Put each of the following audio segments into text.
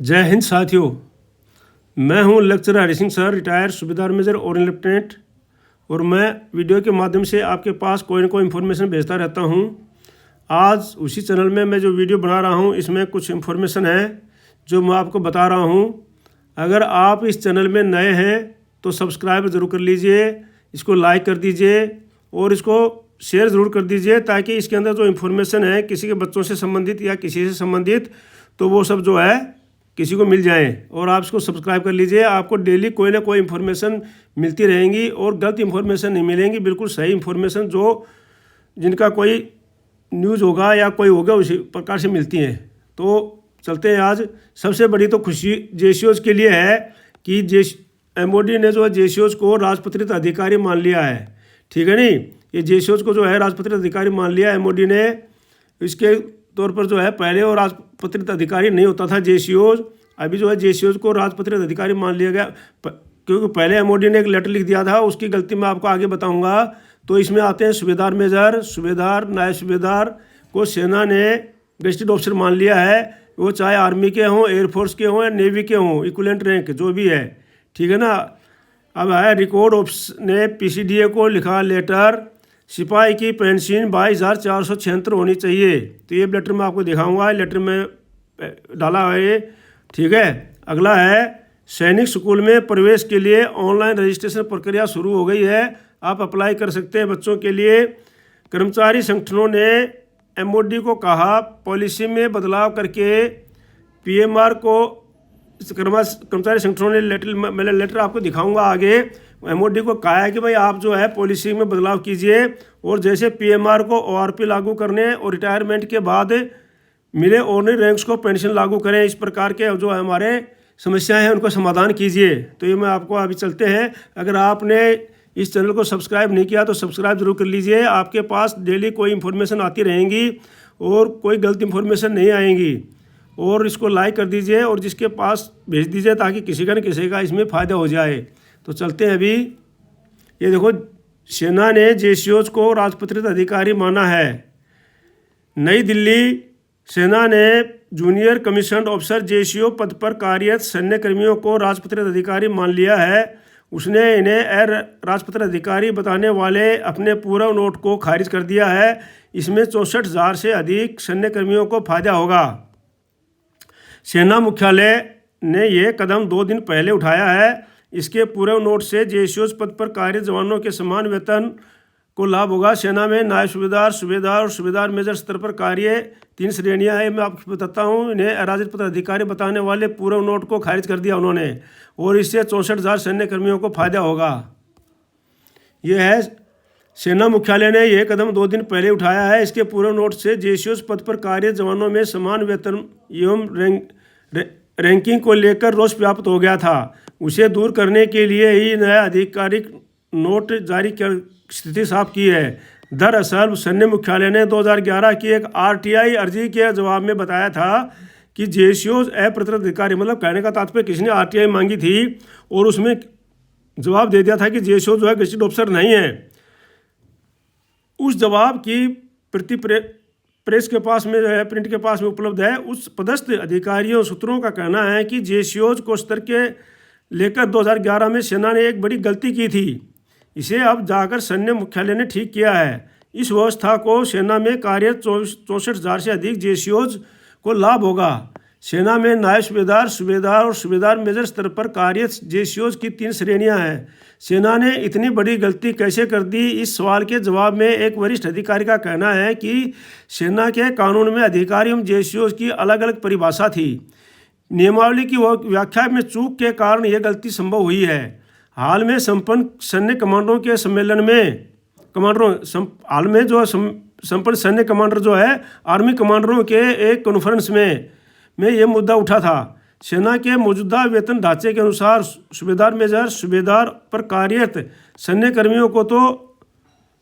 जय हिंद साथियों, मैं हूं lecturer Hari Singh sir, retired सूबेदार मेजर और लेफ्टिनेंट। और मैं वीडियो के माध्यम से आपके पास कोई ना कोई इन्फॉर्मेशन भेजता रहता हूं। आज उसी चैनल में मैं जो वीडियो बना रहा हूं, इसमें कुछ इन्फॉर्मेशन है जो मैं आपको बता रहा हूं। अगर आप इस चैनल में नए हैं तो सब्सक्राइब ज़रूर कर लीजिए, इसको लाइक कर दीजिए और इसको शेयर ज़रूर कर दीजिए, ताकि इसके अंदर जो इन्फॉर्मेशन है किसी के बच्चों से संबंधित या किसी से संबंधित, तो वो सब जो है किसी को मिल जाए। और आप इसको सब्सक्राइब कर लीजिए, आपको डेली कोई ना कोई इन्फॉर्मेशन मिलती रहेंगी और गलत इन्फॉर्मेशन नहीं मिलेंगी, बिल्कुल सही इन्फॉर्मेशन जो जिनका कोई न्यूज़ होगा या कोई होगा उसी प्रकार से मिलती हैं। तो चलते हैं। आज सबसे बड़ी तो खुशी जेसीओज के लिए है कि एमओडी ने जो है जेसीओज को राजपत्रित अधिकारी मान लिया है। ठीक है नहीं, ये जेसीओज को जो है राजपत्रित अधिकारी मान लिया एमओडी ने। इसके तौर पर जो है पहले वो राजपत्रित अधिकारी नहीं होता था जेसीओज, अभी जो है जेसीओज को राजपत्रित अधिकारी मान लिया गया, क्योंकि पहले एमओडी ने एक लेटर लिख दिया था, उसकी गलती मैं आपको आगे बताऊंगा। तो इसमें आते हैं सूबेदार मेजर, सूबेदार, नायब सूबेदार को सेना ने गेजेटेड ऑफिसर मान लिया है, वो चाहे आर्मी के हों, एयरफोर्स के हों या नेवी के हों, इक्विवेलेंट रैंक जो भी है। ठीक है ना। अब है रिकॉर्ड ऑफिस ने पीसीडीए को लिखा लेटर, सिपाही की पेंशन 22,476 होनी चाहिए। तो ये लेटर मैं आपको दिखाऊंगा, लेटर में डाला है ये। ठीक है। अगला है सैनिक स्कूल में प्रवेश के लिए ऑनलाइन रजिस्ट्रेशन प्रक्रिया शुरू हो गई है, आप अप्लाई कर सकते हैं बच्चों के लिए। कर्मचारी संगठनों ने एमओडी को कहा पॉलिसी में बदलाव करके पीएमआर को, कर्मचारी संगठनों ने मैं लेटर आपको दिखाऊंगा आगे, एमओडी को कहा है कि भाई आप जो है पॉलिसी में बदलाव कीजिए और जैसे पीएमआर को ओआरपी लागू करने और रिटायरमेंट के बाद मिले ऑनरी रैंक्स को पेंशन लागू करें। इस प्रकार के जो हमारे समस्याएं हैं उनको समाधान कीजिए। तो ये मैं आपको अभी चलते हैं। अगर आपने इस चैनल को सब्सक्राइब नहीं किया तो सब्सक्राइब जरूर कर लीजिए, आपके पास डेली कोई इन्फॉर्मेशन आती रहेंगी और कोई गलत इन्फॉर्मेशन नहीं आएंगी। और इसको लाइक कर दीजिए और जिसके पास भेज दीजिए, ताकि किसी का न किसी का इसमें फ़ायदा हो जाए। तो चलते हैं। अभी ये देखो, सेना ने जेसीओज को राजपत्रित अधिकारी माना है। नई दिल्ली, सेना ने जूनियर कमीशन्ड ऑफिसर जेसीओ पद पर कार्यरत सैन्य कर्मियों को राजपत्रित अधिकारी मान लिया है। उसने इन्हें राजपत्रित अधिकारी बताने वाले अपने पूर्व नोट को खारिज कर दिया है। इसमें 64,000 से अधिक सैन्य कर्मियों को फायदा होगा। सेना मुख्यालय ने यह कदम 2 दिन पहले उठाया है। इसके पूर्व नोट से जेसीओज पद पर कार्यरत जवानों के समान वेतन को लाभ होगा। सेना में नायब सूबेदार, सूबेदार और सूबेदार मेजर स्तर पर कार्य 3 श्रेणियां हैं, मैं आपको बताता हूं। इन्हें अराजपत्रित अधिकारी बताने वाले पूर्व नोट को खारिज कर दिया उन्होंने, और इससे 64,000 सैन्य कर्मियों को फायदा होगा। यह है, सेना मुख्यालय ने यह कदम 2 दिन पहले उठाया है। इसके पूर्व नोट से जेसीओज पद पर कार्यरत जवानों में समान वेतन एवं रैंकिंग को लेकर रोष व्याप्त हो गया था। उसे दूर करने के लिए ही नया आधिकारिक नोट जारी कर स्थिति साफ की है। दरअसल सैन्य मुख्यालय ने 2011 की एक आरटीआई अर्जी के जवाब में बताया था कि जेसीओज अप्रतिरत अधिकारी, मतलब कहने का तात्पर्य किसी ने आरटीआई मांगी थी और उसमें जवाब दे दिया था कि जेसीओज जो है गेजेटेड ऑफिसर नहीं है। उस जवाब की प्रति प्रेस के पास में जो है, प्रिंट के पास में उपलब्ध है। उस पदस्थ अधिकारियों सूत्रों का कहना है कि जेसीओज को स्तर के लेकर 2011 में सेना ने एक बड़ी गलती की थी। इसे अब जाकर सैन्य मुख्यालय ने ठीक किया है। इस व्यवस्था को सेना में कार्यरत 64,000 से अधिक जेसीओज को लाभ होगा। सेना में नायब सूबेदार, सूबेदार और सूबेदार मेजर स्तर पर कार्यरत जेसीओज की 3 श्रेणियां हैं। सेना ने इतनी बड़ी गलती कैसे कर दी, इस सवाल के जवाब में एक वरिष्ठ अधिकारी का कहना है कि सेना के कानून में अधिकारी एवं जेसीओज की अलग अलग परिभाषा थी। नियमावली की व्याख्या में चूक के कारण यह गलती संभव हुई है। हाल में संपन्न सैन्य कमांडरों के सम्मेलन में हाल में जो संपन्न सैन्य कमांडर जो है आर्मी कमांडरों के एक कॉन्फ्रेंस में यह मुद्दा उठा था। सेना के मौजूदा वेतन ढांचे के अनुसार सूबेदार मेजर, सूबेदार पर कार्यरत सैन्य कर्मियों को तो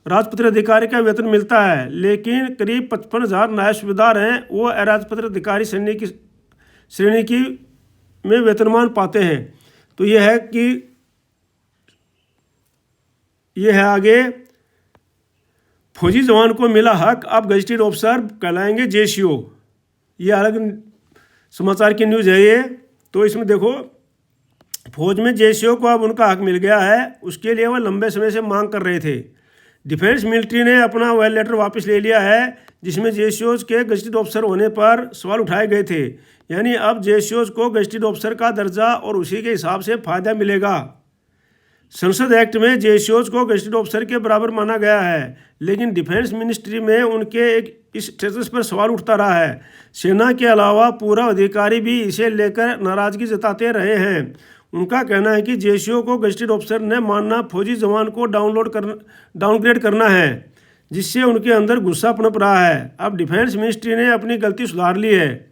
राजपत्रित अधिकारी का वेतन मिलता है, लेकिन करीब 55,000 नायब सूबेदार हैं, वो अराजपत्रित अधिकारी श्रेणी की में वेतनमान पाते हैं। तो यह है कि यह है आगे, फौजी जवान को मिला हक, अब गेजेटेड ऑफिसर कहलाएंगे जेसीओ। ये अलग समाचार की न्यूज़ है ये। तो इसमें देखो, फौज में जेसीओ को अब उनका हक मिल गया है, उसके लिए वह लंबे समय से मांग कर रहे थे। डिफेंस मिलिट्री ने अपना वह लेटर वापस ले लिया है जिसमें जेसीओज के गजटेड ऑफिसर होने पर सवाल उठाए गए थे। यानी अब जेसीओज को गजटेड ऑफिसर का दर्जा और उसी के हिसाब से फ़ायदा मिलेगा। संसद एक्ट में जेसीओज को गजटेड ऑफिसर के बराबर माना गया है, लेकिन डिफेंस मिनिस्ट्री में उनके एक इस स्टेटस पर सवाल उठता रहा है। सेना के अलावा पूर्व अधिकारी भी इसे लेकर नाराजगी जताते रहे हैं। उनका कहना है कि जेसीओ को गजटेड ऑफिसर ने मानना फौजी जवान को डाउनग्रेड करना है, जिससे उनके अंदर गुस्सा पनप रहा है। अब डिफेंस मिनिस्ट्री ने अपनी गलती सुधार ली है।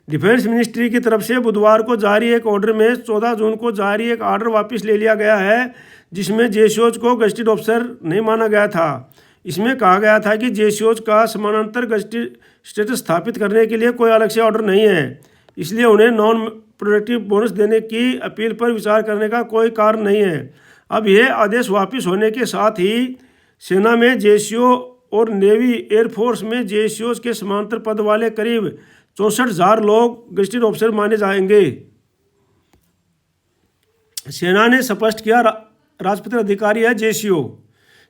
डिफेंस मिनिस्ट्री की तरफ से बुधवार को जारी एक ऑर्डर में 14 जून को जारी एक ऑर्डर वापस ले लिया गया है जिसमें जेसीओज को गजटेड ऑफिसर नहीं माना गया था। इसमें कहा गया था कि जेसीओज का समानांतर गजटेड स्टेटस स्थापित करने के लिए कोई अलग से ऑर्डर नहीं है, इसलिए उन्हें नॉन प्रोडक्टिव बोनस देने की अपील पर विचार करने का कोई कारण नहीं है। अब यह आदेश वापस होने के साथ ही सेना में जेसीओ और नेवी एयरफोर्स में जेसीओज के समांतर पद वाले करीब 64,000 लोग गजटेड ऑफिसर माने जाएंगे। सेना ने स्पष्ट किया राजपत्र अधिकारी है जेसीओ।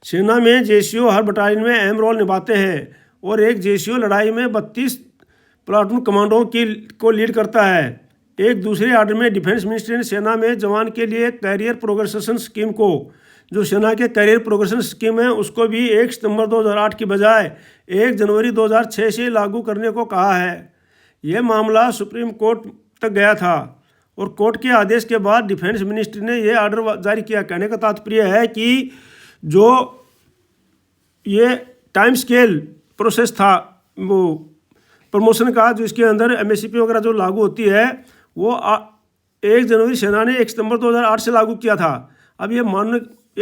सेना में जेसीओ हर बटालियन में अहम रोल निभाते हैं और एक जेसीओ लड़ाई में 32 प्लाटून कमांडों को लीड करता है। एक दूसरे ऑर्डर में डिफेंस मिनिस्ट्री ने सेना में जवान के लिए कैरियर प्रोग्रेशन स्कीम को, जो सेना के कैरियर प्रोग्रेशन स्कीम है, उसको भी 1 सितंबर 2008 की बजाय 1 जनवरी 2006 से लागू करने को कहा है। यह मामला सुप्रीम कोर्ट तक गया था और कोर्ट के आदेश के बाद डिफेंस मिनिस्ट्री ने यह ऑर्डर जारी किया। कहने का तात्पर्य है कि जो ये टाइम स्केल प्रोसेस था वो प्रमोशन का, जो इसके अंदर एमएससीपी वगैरह जो लागू होती है, वो 1 जनवरी सेना ने 1 सितंबर 2008 से लागू किया था। अब ये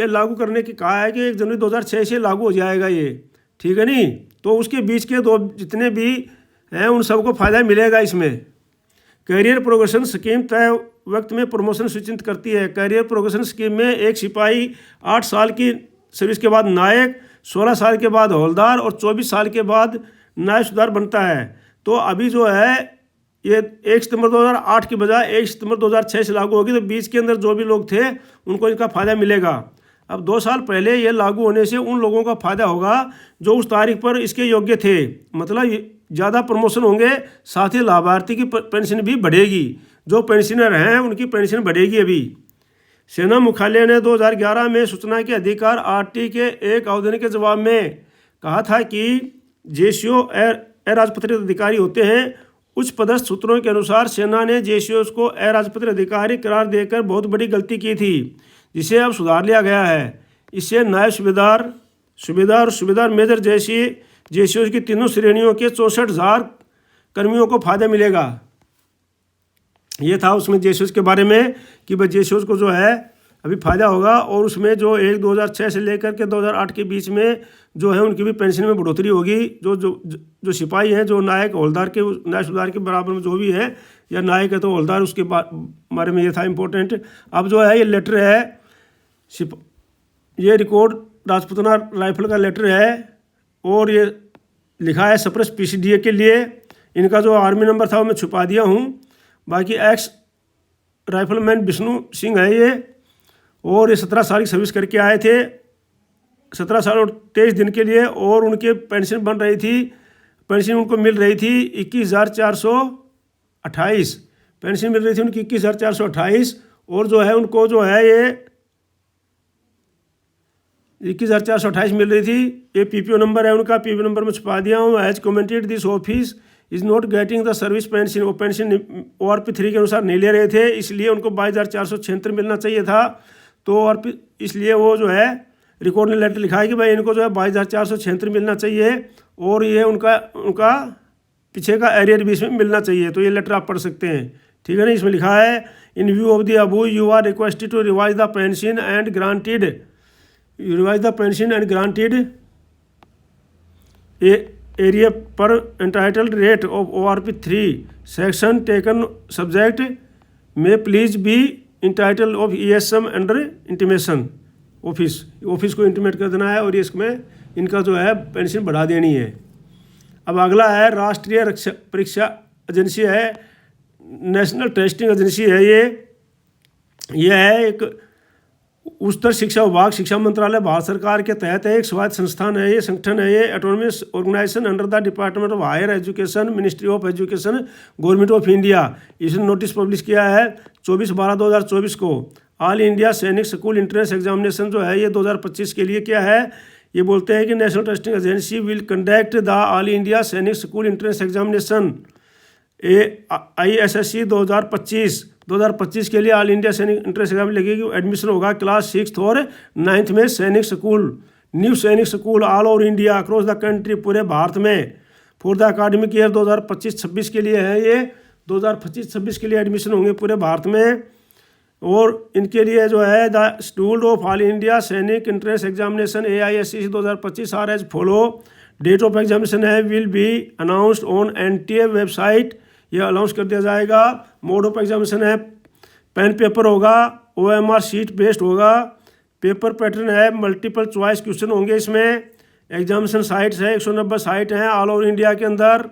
लागू करने की कहा है कि 1 जनवरी 2006 से लागू हो जाएगा ये, ठीक है नहीं। तो उसके बीच के दो जितने भी हैं उन सबको फ़ायदा मिलेगा इसमें। कैरियर प्रोग्रेशन स्कीम तय वक्त में प्रमोशन सूचित करती है। कैरियर प्रोग्रेशन स्कीम में एक सिपाही 8 साल की सर्विस के बाद नायक, 16 साल के बाद हवलदार और 24 साल के बाद नायब सूबेदार बनता है। तो अभी जो है ये 1 सितंबर 2008 की बजाय 1 सितंबर 2006 से लागू होगी, तो बीच के अंदर जो भी लोग थे उनको इनका फ़ायदा मिलेगा। अब 2 साल पहले ये लागू होने से उन लोगों का फ़ायदा होगा जो उस तारीख पर इसके योग्य थे, मतलब ज़्यादा प्रमोशन होंगे, साथ ही लाभार्थी की पेंशन भी बढ़ेगी। जो पेंशनर हैं उनकी पेंशन बढ़ेगी। अभी सेना मुख्यालय ने 2011 में सूचना के अधिकार आरटी के एक आवेदन के जवाब में कहा था कि जेसीओ अराजपत्रित अधिकारी होते हैं। उच्च पदस्थ सूत्रों के अनुसार सेना ने जेसीओ को अराजपत्रित अधिकारी करार देकर बहुत बड़ी गलती की थी, जिसे अब सुधार लिया गया है। इससे नायब सूबेदार, सूबेदार और सूबेदार मेजर जैसी जेसीओ की तीनों श्रेणियों के 64,000 कर्मियों को फायदा मिलेगा। ये था उसमें जेसीओ के बारे में कि भाई जेसीओ को जो है अभी फ़ायदा होगा, और उसमें जो 2006 से लेकर के 2008 के बीच में जो है उनकी भी पेंशन में बढ़ोतरी होगी। जो सिपाही हैं, जो नायक हवलदार के, नायब सूबेदार के बराबर में जो भी है, या नायक है तो हवलदार, उसके बारे में ये था इम्पोर्टेंट। अब जो है ये लेटर है, ये रिकॉर्ड राजपूताना राइफल का लेटर है और ये लिखा है सप्रेस पीसीडीए के लिए। इनका जो आर्मी नंबर था वो मैं छुपा दिया हूँ। बाकी एक्स राइफलमैन विष्णु सिंह है ये, और ये 17 साल की सर्विस करके आए थे, 17 साल और 23 दिन के लिए, और उनके पेंशन बन रही थी, पेंशन उनको मिल रही थी 21,428 पेंशन मिल रही थी उनकी 21,428। और जो है उनको जो है ये 21,428 मिल रही थी। ये पीपीओ नंबर है उनका, पीपीओ नंबर में छुपा दिया हूँ। As commented this office is not getting the service pension, वो पेंशन ORP 3 के अनुसार नहीं ले रहे थे, इसलिए उनको 22,476 मिलना चाहिए था। तो ORP इसलिए वो जो है रिकॉर्ड ने लेटर लिखा है कि भाई इनको जो है 22,476 मिलना चाहिए, और ये उनका पीछे का एरियर भी इसमें मिलना चाहिए। तो ये लेटर आप पढ़ सकते हैं, ठीक है ना। इसमें लिखा है in view of the above you are requested to revise the pension and granted area पर entitled rate of ORP 3 section taken subject में please be entitle of ESM under intimation. Office को इंटीमेट कर देना है, और इसमें इनका जो है पेंशन बढ़ा देनी है। अब अगला है राष्ट्रीय परीक्षा एजेंसी है नेशनल टेस्टिंग एजेंसी है ये है एक उच्चतर शिक्षा विभाग, शिक्षा मंत्रालय, भारत सरकार के तहत है, एक स्वायत्त संस्थान है, ये संगठन है, ये autonomous organization under the department of higher education, ministry of education, government of India. इसने नोटिस पब्लिश किया है 24/12/2024 को। All India Sainik school entrance examination जो है ये 2025 के लिए क्या है, ये बोलते हैं कि national testing agency will conduct the all India Sainik school entrance examination ISSC 2025 के लिए all India Sainik entrance exam लगेगी। एडमिशन होगा क्लास 6 और 9 में सैनिक school, new Sainik school all over India across the country, पूरे भारत में। फॉर द अकाडमिक ईयर 2025-26 के लिए है ये, 2025-26 के लिए एडमिशन होंगे पूरे भारत में। और इनके लिए जो है the schedule of All India Sainik entrance examination AISSC 2025 are as follow. Date of examination है will be announced on NTA website, यह अनाउंस कर दिया जाएगा। मोड ऑफ एग्जामिनेशन है पेन पेपर होगा, OMR शीट बेस्ड होगा। पेपर पैटर्न है multiple choice question होंगे इसमें। एग्जामिनेशन साइट्स है 190 साइट हैं ऑल ओवर इंडिया के अंदर।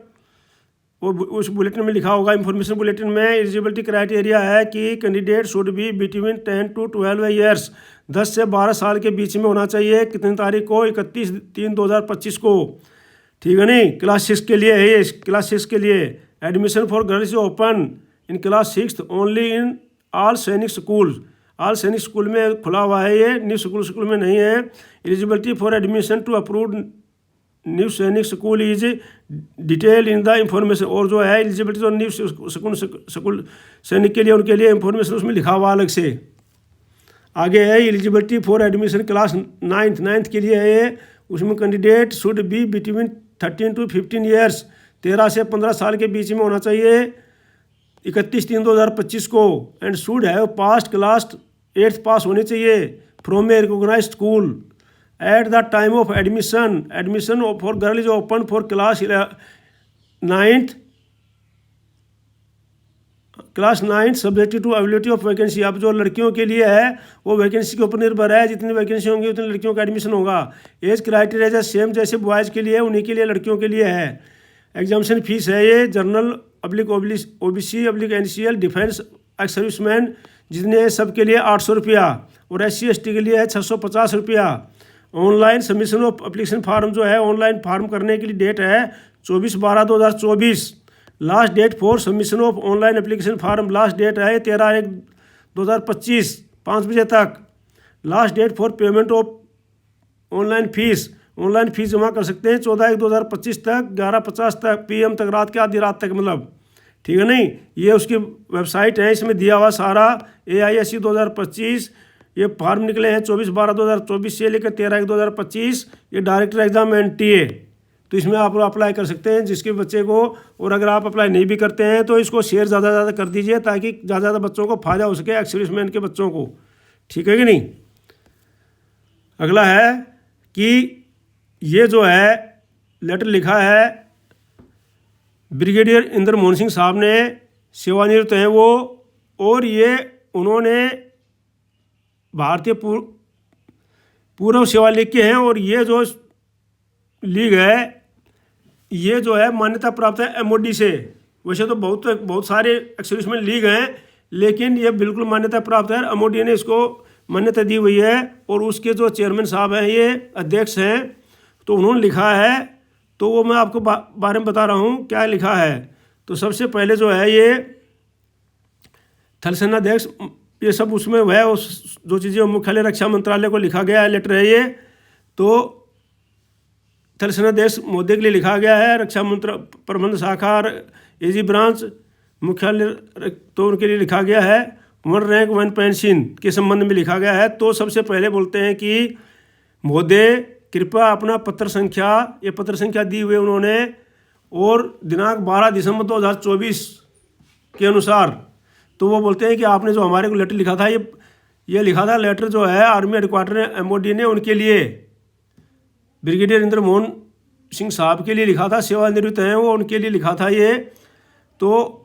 वो उस बुलेटिन में लिखा होगा, इंफॉर्मेशन बुलेटिन में। एलिजिबिलिटी क्राइटेरिया है कि candidate should be between 10 to 12 years, 10 से 12 साल के बीच में होना चाहिए। कितनी तारीख को, 31/3/2025 को, ठीक है नहीं। क्लास 6 के लिए है ये, क्लास 6 के लिए। Admission for girls open in class 6 only in all सैनिक स्कूल, ऑल सैनिक स्कूल में खुला हुआ है ये, न्यू स्कूल में नहीं है। Eligibility for admission to approved new Sainik school is detail in the information. और जो है एलिजिबिलिटी तो न्यू स्कूल सैनिक के लिए, उनके लिए इंफॉर्मेशन उसमें लिखा हुआ अलग से। आगे है eligibility for admission class 9th के लिए है ये, उसमें candidate should be between 13 to 15 years, 13 से 15 साल के बीच में होना चाहिए 31/3/2025 को। And should have passed class 8th pass होनी चाहिए from a recognized school at the time of admission. Admission for girl is open for class 9 subject to availability of vacancy. अब जो लड़कियों के लिए है वो वैकेंसी के ऊपर निर्भर है, जितनी वैकेंसी होंगी उतनी लड़कियों का एडमिशन होगा। एज क्राइटेरिया सेम जैसे बॉयज़ के लिए उन्हीं के लिए लड़कियों के लिए है। एग्जामिनेशन फीस है ये general OBC NCL defence ex serviceman जितने सब के लिए 800 रुपया, और SC ST के लिए है 650 रुपया। Online submission of application farm जो है ऑनलाइन फार्म करने के लिए डेट है 24/12/2024। Last date for submission of online application form, last date है 13/1/2025 5 बजे तक। Last date for payment of online fees, online fees जमा कर सकते हैं 14/1/2025 तक 11:50 तक PM तक, रात के आधी रात तक मतलब, ठीक है नहीं। ये उसकी वेबसाइट है, इसमें दिया हुआ सारा AISSC 2025। ये फॉर्म निकले हैं 24/12/2024 से लेकर 13/1/2025। ये डायरेक्टर एग्जाम NTA, तो इसमें आप अप्लाई कर सकते हैं जिसके बच्चे को। और अगर आप अप्लाई नहीं भी करते हैं तो इसको शेयर ज़्यादा से ज़्यादा कर दीजिए ताकि ज़्यादा से ज़्यादा बच्चों को फ़ायदा हो सके, एक्स सर्विसमैन के बच्चों को, ठीक है कि नहीं। अगला है कि ये जो है लेटर लिखा है ब्रिगेडियर इंद्र मोहन सिंह साहब ने, सेवानिवृत्त हैं वो, और ये उन्होंने भारतीय पूर्व सेवा लीग के हैं। और ये जो लीग है ये जो है मान्यता प्राप्त है MOD से। वैसे तो बहुत सारे एक्स सर्विसमैन लीग हैं, लेकिन ये बिल्कुल मान्यता प्राप्त है, MOD ने इसको मान्यता दी हुई है। और उसके जो चेयरमैन साहब हैं ये अध्यक्ष हैं, तो उन्होंने लिखा है, तो वो मैं आपको बारे में बता रहा हूँ क्या लिखा है। तो सबसे पहले जो है ये थल सेनाध्यक्ष, ये सब उसमें है उस जो चीज़ें मुख्यालय रक्षा मंत्रालय को लिखा गया है लेटर है ये। तो थल सेनाध्यक्ष महोदय के लिए लिखा गया है, रक्षा प्रबंध शाखा और AG ब्रांच मुख्यालय तो उनके लिए लिखा गया है। 1 रैंक 1 पेंशन के संबंध में लिखा गया है। तो सबसे पहले बोलते हैं कि महोदय कृपया अपना पत्र संख्या, ये पत्र संख्या दी हुई उन्होंने, और दिनांक 12 दिसंबर 2024 के अनुसार। तो वो बोलते हैं कि आपने जो हमारे को लेटर लिखा था ये लिखा था लेटर जो है आर्मी हेडक्वार्टर MOD ने उनके लिए, ब्रिगेडियर इंद्र मोहन सिंह साहब के लिए लिखा था, सेवानिवृत्त हैं वो, उनके लिए लिखा था ये। तो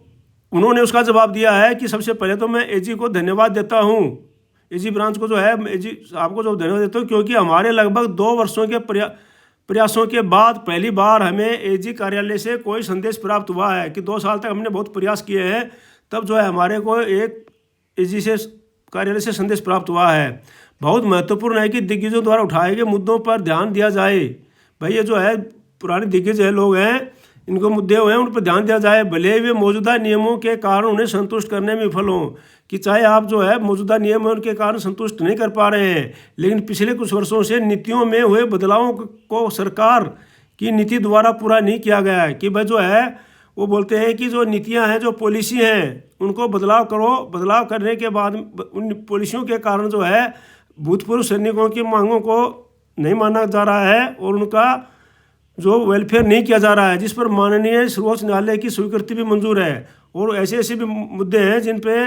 उन्होंने उसका जवाब दिया है कि सबसे पहले तो मैं AG को धन्यवाद देता हूँ, AG ब्रांच को जो है AG साहब को जो धन्यवाद देता हूँ, क्योंकि हमारे लगभग 2 वर्षों के प्रयासों के बाद पहली बार हमें AG कार्यालय से कोई संदेश प्राप्त हुआ है कि 2 साल तक हमने बहुत प्रयास किए हैं तब जो है हमारे को एक एजी से कार्यालय से संदेश प्राप्त हुआ है। बहुत महत्वपूर्ण है कि दिग्गजों द्वारा उठाए गए मुद्दों पर ध्यान दिया जाए। भाई ये जो है पुराने दिग्गज है लोग हैं, इनको मुद्दे हुए हैं उन पर ध्यान दिया जाए, भले वे मौजूदा नियमों के कारण उन्हें संतुष्ट करने में विफल हों। कि चाहे आप जो है मौजूदा नियम है उनके कारण संतुष्ट नहीं कर पा रहे हैं, लेकिन पिछले कुछ वर्षों से नीतियों में हुए बदलावों को सरकार की नीति द्वारा पूरा नहीं किया गया है। कि भाई जो है वो बोलते हैं कि जो नीतियां हैं, जो पॉलिसी हैं, उनको बदलाव करो। बदलाव करने के बाद उन पॉलिसियों के कारण जो है भूतपूर्व सैनिकों की मांगों को नहीं माना जा रहा है और उनका जो वेलफेयर नहीं किया जा रहा है, जिस पर माननीय सर्वोच्च न्यायालय की स्वीकृति भी मंजूर है। और ऐसे ऐसे भी मुद्दे हैं जिन पे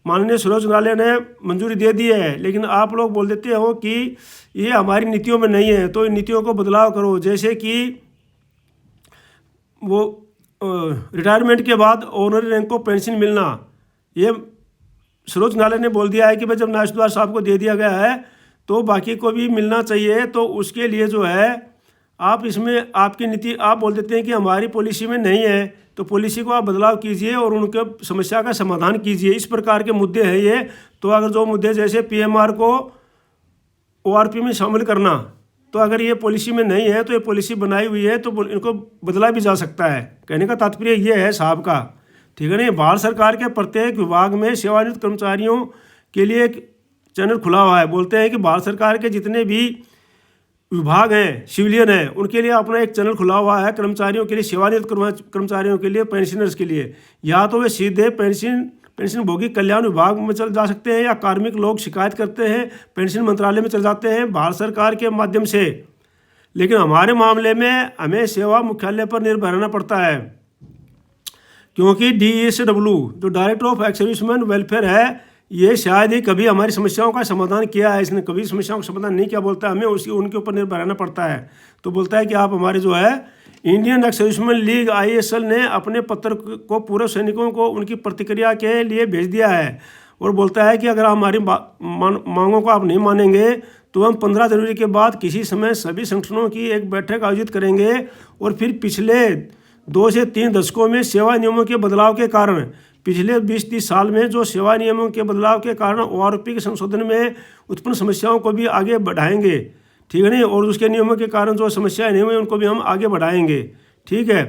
माननीय सर्वोच्च न्यायालय ने मंजूरी दे दी है, लेकिन आप लोग बोल देते हो कि ये हमारी नीतियों में नहीं है, तो इन नीतियों को बदलाव करो। जैसे कि वो रिटायरमेंट के बाद ऑनरी रैंक को पेंशन मिलना, ये सर्वोच्च न्यायालय ने बोल दिया है कि भाई जब न्यायाधीश साहब को दे दिया गया है तो बाकी को भी मिलना चाहिए। तो उसके लिए जो है आप इसमें आपकी नीति आप बोल देते हैं कि हमारी पॉलिसी में नहीं है, तो पॉलिसी को आप बदलाव कीजिए और उनके समस्या का समाधान कीजिए। इस प्रकार के मुद्दे हैं ये। तो अगर जो मुद्दे जैसे पीएमआर को ओआरपी में शामिल करना, तो अगर ये पॉलिसी में नहीं है तो ये पॉलिसी बनाई हुई है तो इनको बदला भी जा सकता है। कहने का तात्पर्य ये है साहब का, ठीक है ना। भारत सरकार के प्रत्येक विभाग में सेवानिवृत्त कर्मचारियों के लिए एक चैनल खुला हुआ है। बोलते हैं कि भारत सरकार के जितने भी विभाग हैं, सिविलियन हैं, उनके लिए अपना एक चैनल खुला हुआ है कर्मचारियों के लिए, सेवानिवृत्त कर्मचारियों के लिए, पेंशनर्स के लिए। या तो वे सीधे पेंशन भोगी कल्याण विभाग में चल जा सकते हैं, या कार्मिक लोग शिकायत करते हैं पेंशन मंत्रालय में चल जाते हैं भारत सरकार के माध्यम से। लेकिन हमारे मामले में हमें सेवा मुख्यालय पर निर्भर रहना पड़ता है, क्योंकि DSW जो director of ex serviceman welfare है, ये शायद ही कभी हमारी समस्याओं का समाधान किया है। इसने कभी समस्याओं का समाधान नहीं किया। बोलता है हमें उनके ऊपर निर्भर रहना पड़ता है। तो बोलता है कि आप हमारे जो है Indian ex serviceman league ISL ने अपने पत्र को पूर्व सैनिकों को उनकी प्रतिक्रिया के लिए भेज दिया है, और बोलता है कि अगर हमारी मांगों को आप नहीं मानेंगे तो हम 15 जनवरी के बाद किसी समय सभी संगठनों की एक बैठक आयोजित करेंगे, और फिर पिछले 2 से 3 दशकों में सेवा नियमों के बदलाव के कारण, पिछले 20-30 साल में जो सेवा नियमों के बदलाव के कारण ORP के संशोधन में उत्पन्न समस्याओं को भी आगे बढ़ाएंगे, ठीक है नहीं। और उसके नियमों के कारण जो समस्याएं नहीं हुई उनको भी हम आगे बढ़ाएंगे, ठीक है।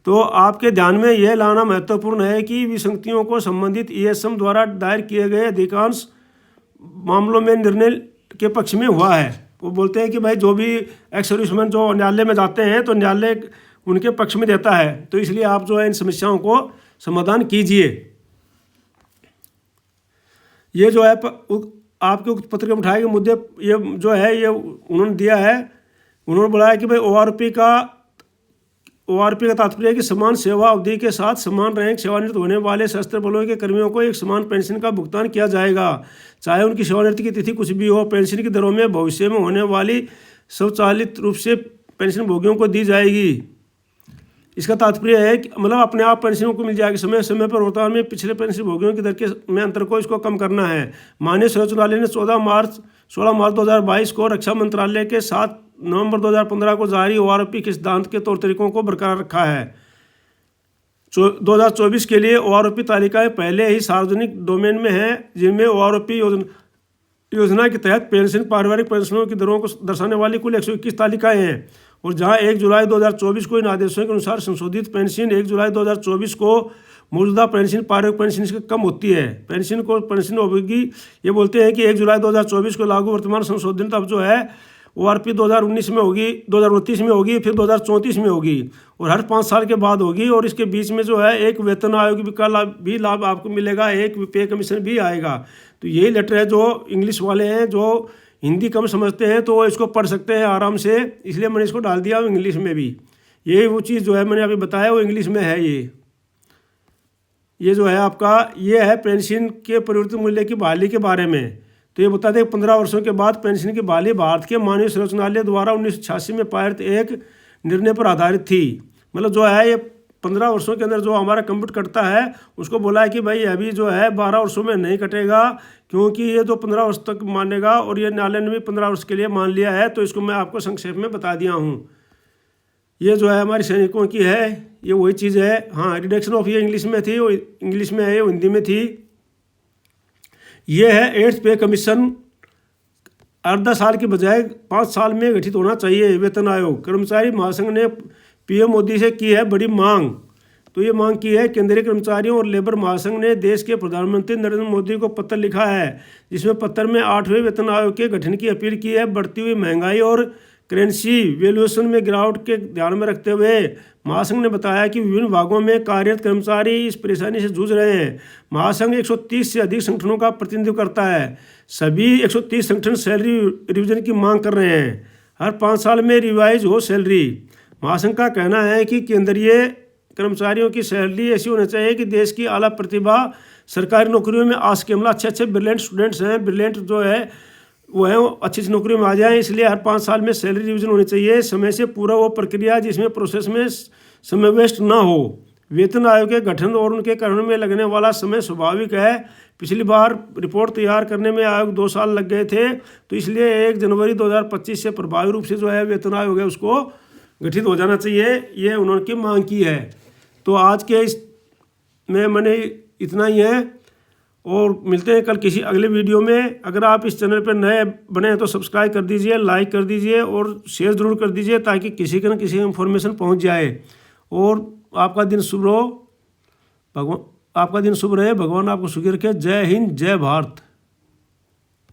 तो आपके ध्यान में यह लाना महत्वपूर्ण है कि विसंगतियों को संबंधित ESM द्वारा दायर किए गए अधिकांश मामलों में निर्णय के पक्ष में हुआ है। वो बोलते हैं कि भाई जो भी एक्स सर्विसमैन जो न्यायालय में जाते हैं तो न्यायालय उनके पक्ष में देता है, तो इसलिए आप जो है इन समस्याओं को समाधान कीजिए। ये जो है आपके उक्त पत्र में उठाए गए मुद्दे ये जो है ये उन्होंने दिया है। उन्होंने बोला है कि भाई ORP का तात्पर्य है कि समान सेवा अवधि के साथ समान रैंक सेवानिवृत्त होने वाले सशस्त्र बलों के कर्मियों को एक समान पेंशन का भुगतान किया जाएगा, चाहे उनकी सेवानिवृत्ति की तिथि कुछ भी हो। पेंशन की दरों में भविष्य में होने वाली स्वचालित रूप से पेंशन भोगियों को दी जाएगी। इसका तात्पर्य है कि मतलब अपने आप पेंशन को मिल जाएगी समय समय पर। वर्तमान में पिछले पेंशन भोगियों की दर के में अंतर को इसको कम करना है। माननीय सर्वोच्च न्यायालय ने 16 मार्च 2022 को रक्षा मंत्रालय के 7 नवंबर 2015 को जारी ORP के सिद्धांत के तौर तरीकों को बरकरार रखा है। 2024 के लिए ORP तालिकाएं पहले ही सार्वजनिक डोमेन में हैं, जिनमें ORP योजना के तहत पेंशन पारिवारिक पेंशनों की दरों को दर्शाने वाली कुल 121 तालिकाएं हैं। और जहां 1 जुलाई 2024 को इन आदेशों के अनुसार संशोधित पेंशन 1 जुलाई 2024 को मौजूदा पेंशन पारिवारिक पेंशन से कम होती है। पेंशन होगी, ये बोलते हैं कि 1 जुलाई 2024 को लागू वर्तमान संशोधन अब जो है ORP 2019 में होगी, 2029 में होगी, फिर 2034 में होगी, और हर 5 साल के बाद होगी। और इसके बीच में जो है एक वेतन आयोग का लाभ आपको मिलेगा, एक पे कमीशन भी आएगा। तो यही लेटर है जो इंग्लिश वाले हैं जो हिंदी कम समझते हैं तो वो इसको पढ़ सकते हैं आराम से, इसलिए मैंने इसको डाल दिया इंग्लिश में भी। ये वो चीज़ जो है मैंने अभी बताया वो इंग्लिश में है। ये जो है आपका ये है पेंशन के परिवर्तित मूल्य की बहाली के बारे में। तो ये बताते हैं 15 वर्षों के बाद पेंशन की बहाली भारत के माननीय सर्वोच्च न्यायालय द्वारा 1986 में पारित एक निर्णय पर आधारित थी। मतलब जो है ये 15 वर्षों के अंदर जो हमारा कंप्यूट कटता है उसको बोला है कि भाई अभी जो है 12 वर्षों में नहीं कटेगा, क्योंकि ये तो 15 वर्ष तक मानेगा, और ये न्यायालय ने भी 15 वर्ष के लिए मान लिया है। तो इसको मैं आपको संक्षेप में बता दिया हूँ। ये जो है हमारे सैनिकों की है, ये वही चीज़ है। हाँ, रिडक्शन ऑफ ये इंग्लिश में थी, वो इंग्लिश में है, हिंदी में थी। ये है 8th पे कमीशन, अर्धा साल की बजाय 5 साल में गठित होना चाहिए वेतन आयोग। कर्मचारी महासंघ ने पीएम मोदी से की है बड़ी मांग। तो ये मांग की है केंद्रीय कर्मचारियों और लेबर महासंघ ने देश के प्रधानमंत्री नरेंद्र मोदी को पत्र लिखा है, जिसमें पत्र में 8वें वेतन आयोग के गठन की अपील की है। बढ़ती हुई महंगाई और करेंसी वैल्यूएशन में गिरावट के ध्यान में रखते हुए महासंघ ने बताया कि विभिन्न भागों में कार्यरत कर्मचारी इस परेशानी से जूझ रहे हैं। महासंघ 130 से अधिक संगठनों का प्रतिनिधित्व करता है। सभी 130 संगठन सैलरी रिवीजन की मांग कर रहे हैं। हर 5 साल में रिवाइज हो सैलरी। महासंघ का कहना है कि केंद्रीय कर्मचारियों की सैलरी ऐसी होनी चाहिए कि देश की आला प्रतिभा सरकारी नौकरियों में आ सके। मतलब अच्छे ब्रिलियंट स्टूडेंट्स हैं, ब्रिलियंट जो है वो है, अच्छी नौकरी में आ जाए। इसलिए हर 5 साल में सैलरी रिवीजन होनी चाहिए। समय से पूरा वो प्रक्रिया जिसमें प्रोसेस में समय वेस्ट ना हो। वेतन आयोग के गठन और उनके कारण में लगने वाला समय स्वाभाविक है। पिछली बार रिपोर्ट तैयार करने में आयोग 2 साल लग गए थे, तो इसलिए 1 जनवरी 2025 से प्रभावी रूप से जो है वेतन आयोग है उसको गठित हो जाना चाहिए। ये उन्होंने मांग की है। तो आज के इस में मैंने इतना ही है, और मिलते हैं कल किसी अगले वीडियो में। अगर आप इस चैनल पर नए बने हैं तो सब्सक्राइब कर दीजिए, लाइक कर दीजिए और शेयर ज़रूर कर दीजिए, ताकि किसी के न किसी इन्फॉर्मेशन पहुंच जाए। और आपका दिन शुभ रहो, आपका दिन शुभ रहे, भगवान आपको सुखी रखे। जय हिंद, जय भारत।